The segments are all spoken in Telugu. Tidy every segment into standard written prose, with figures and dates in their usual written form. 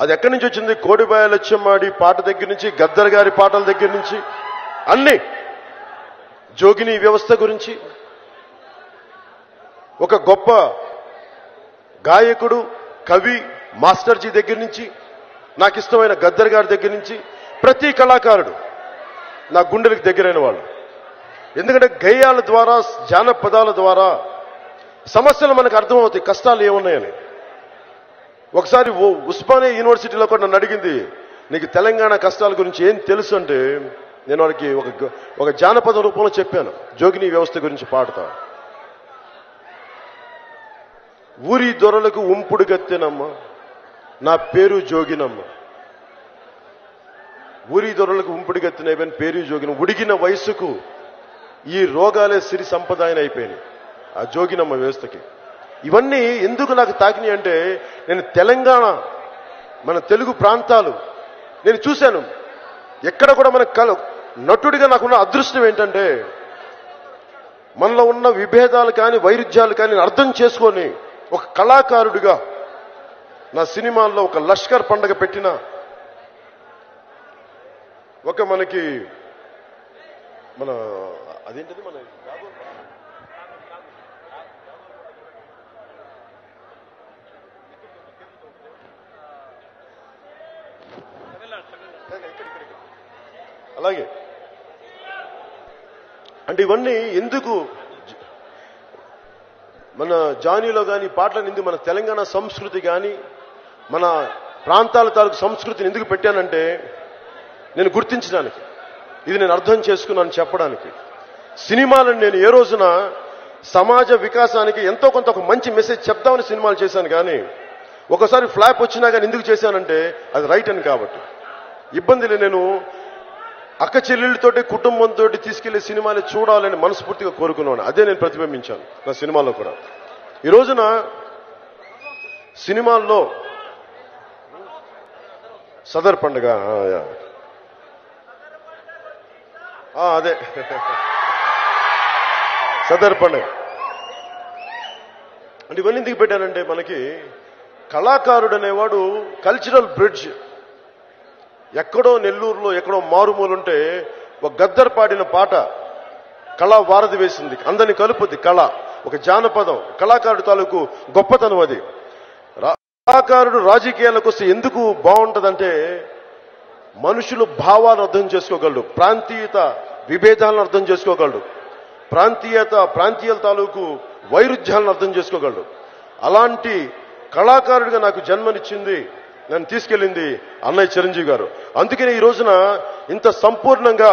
అది ఎక్కడి నుంచి వచ్చింది? కోడిబాయ లక్ష్యమాడి పాట దగ్గర నుంచి, గద్దర్ గారి పాటల దగ్గర నుంచి అన్ని, జోగిని వ్యవస్థ గురించి, ఒక గొప్ప గాయకుడు, కవి, మాస్టర్జీ దగ్గర నుంచి, నాకు ఇష్టమైన గద్దర్ గారి దగ్గర నుంచి ప్రతి కళాకారుడు నా గుండెలకు దగ్గరైన వాళ్ళు. ఎందుకంటే గేయాల ద్వారా, జానపదాల ద్వారా సమస్యలు మనకు అర్థమవుతాయి, కష్టాలు ఏమున్నాయని. ఒకసారి ఉస్మానియా యూనివర్సిటీలో కూడా నన్ను అడిగింది, నీకు తెలంగాణ కష్టాల గురించి ఏం తెలుసు అంటే, నేను వారికి ఒక జానపద రూపంలో చెప్పాను, జోగిని వ్యవస్థ గురించి పాడుతా. ఊరి దొరలకు ఉంపుడు గత్తెనమ్మ, నా పేరు జోగినమ్మ. ఊరి దొరలకు ఉంపుడు గత్తెనైపోయిన పేరు జోగిన. ఉడిగిన వయసుకు ఈ రోగాలే సిరి సంపదాయన అయిపోయినాయి ఆ జోగినమ్మ వ్యవస్థకి. ఇవన్నీ ఎందుకు నాకు తాకినాయి అంటే, నేను తెలంగాణ, మన తెలుగు ప్రాంతాలు నేను చూశాను. ఎక్కడ కూడా మన నటుడిగా నాకున్న అదృష్టం ఏంటంటే, మనలో ఉన్న విభేదాలు కానీ, వైరుధ్యాలు కానీ అర్థం చేసుకొని ఒక కళాకారుడిగా నా సినిమాల్లో ఒక లష్కర్ పండగ పెట్టిన, ఒక మనకి మన అదేంటిది మన అలాగే అంటే ఇవన్నీ ఎందుకు మన జానీలో కానీ పాటలను ఎందుకు, మన తెలంగాణ సంస్కృతి కానీ, మన ప్రాంతాల తాలూకు సంస్కృతిని ఎందుకు పెట్టానంటే, నేను గుర్తించడానికి, ఇది నేను అర్థం చేసుకున్నాను చెప్పడానికి. సినిమాలను నేను ఏ రోజున సమాజ వికాసానికి ఎంతో కొంత ఒక మంచి మెసేజ్ చెప్దామని సినిమాలు చేశాను. కానీ ఒకసారి ఫ్లాప్ వచ్చినా కానీ ఎందుకు చేశానంటే, అది రైట్ అని కాబట్టి. ఇబ్బందిలే, నేను అక్క చెల్లెళ్ళతోటి, కుటుంబంతో తీసుకెళ్లే సినిమాని చూడాలని మనస్ఫూర్తిగా కోరుకున్నాను. అదే నేను ప్రతిబింబించాను నా సినిమాల్లో కూడా. ఈ రోజున సినిమాల్లో సదర్ పండుగ, అదే సదర్ పండుగ అంటే ఇవన్నీ ఎందుకు పెట్టానంటే, మనకి కళాకారుడు అనేవాడు కల్చరల్ బ్రిడ్జ్. ఎక్కడో నెల్లూరులో ఎక్కడో మారుమూలుంటే ఒక గద్దర్ పాడిన పాట కళా వారధి వేసింది, అందరినీ కలుపుద్ది కళ, ఒక జానపదం, కళాకారుడు తాలూకు గొప్పతనం అది. కళాకారుడు రాజకీయాలకు వస్తే ఎందుకు బాగుంటుందంటే, మనుషులు భావాలు అర్థం చేసుకోగలడు, ప్రాంతీయత విభేదాలను అర్థం చేసుకోగలడు, ప్రాంతీయాల తాలూకు వైరుధ్యాలను అర్థం చేసుకోగలడు. అలాంటి కళాకారుడిగా నాకు జన్మనిచ్చింది, నన్ను తీసుకెళ్ళింది అన్నయ్య చిరంజీవి గారు. అందుకనే ఈ రోజున ఇంత సంపూర్ణంగా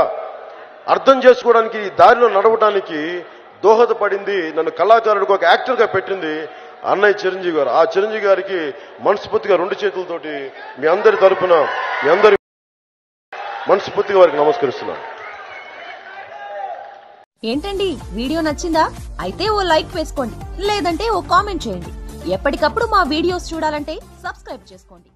అర్థం చేసుకోవడానికి, దారిలో నడవడానికి దోహదపడింది, నన్ను కళాకారుడికి ఒక యాక్టర్గా పెట్టింది అన్నయ్య చిరంజీవి గారు. ఆ చిరంజీవి గారికి మనస్ఫూర్తిగా రెండు చేతులతోటి మీ అందరి తరపున, మీ అందరి మనస్ఫూర్తిగా వారికి నమస్కరిస్తున్నాను. ఏంటండి, వీడియో నచ్చిందా? అయితే ఓ లైక్ వేసుకోండి, లేదంటే ఓ కామెంట్ చేయండి. ఎప్పటికప్పుడు మా వీడియోస్ చూడాలంటే సబ్స్క్రైబ్ చేసుకోండి.